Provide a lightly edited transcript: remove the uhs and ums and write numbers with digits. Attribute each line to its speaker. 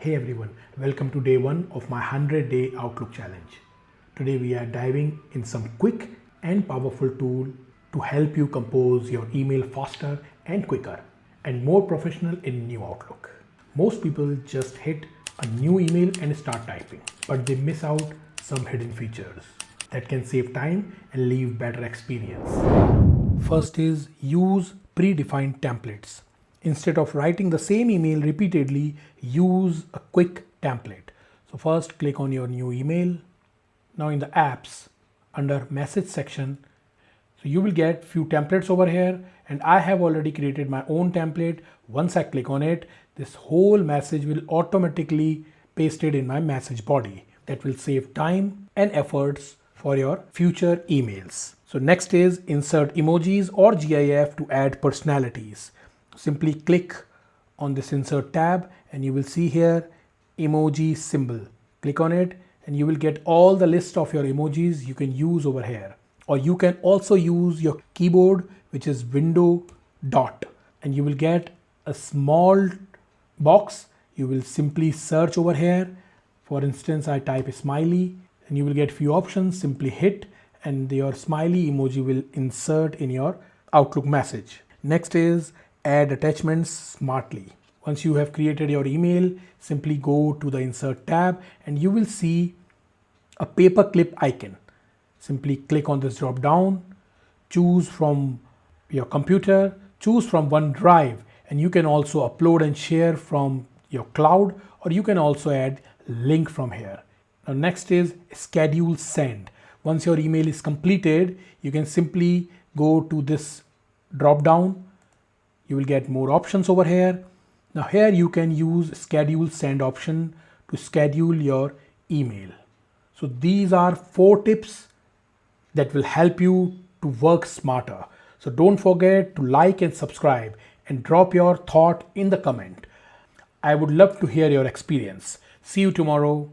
Speaker 1: Hey everyone, welcome to day 1 of my 100-day Outlook challenge. Today we are diving in some quick and powerful tool to help you compose your email faster and quicker and more professional in new Outlook. Most people just hit a new email and start typing, but they miss out some hidden features that can save time and leave better experience. First is use predefined templates. Instead of writing the same email repeatedly, use a quick template. So first click on your new email. Now in the apps under message section, so you will get few templates over here, and I have already created my own template. Once I click on it, this whole message will automatically pasted in my message body. That will save time and efforts for your future emails. So next is insert emojis or GIF to add personalities. Simply click on this insert tab and you will see here emoji symbol. Click on it and you will get all the list of your emojis you can use over here. Or you can also use your keyboard, which is window dot, and you will get a small box. You will simply search over here. For instance, I type a smiley and you will get few options. Simply hit and your smiley emoji will insert in your Outlook message. Next is add attachments smartly. Once you have created your email, simply go to the insert tab and you will see a paperclip icon. Simply click on this drop down, choose from your computer, choose from OneDrive, and you can also upload and share from your cloud, or you can also add link from here. Now next is schedule send. Once your email is completed, you can simply go to this drop down. You will get more options over here. Now here you can use schedule send option to schedule your email. So these are 4 tips that will help you to work smarter. So don't forget to like and subscribe and drop your thought in the comment. I would love to hear your experience. See you tomorrow.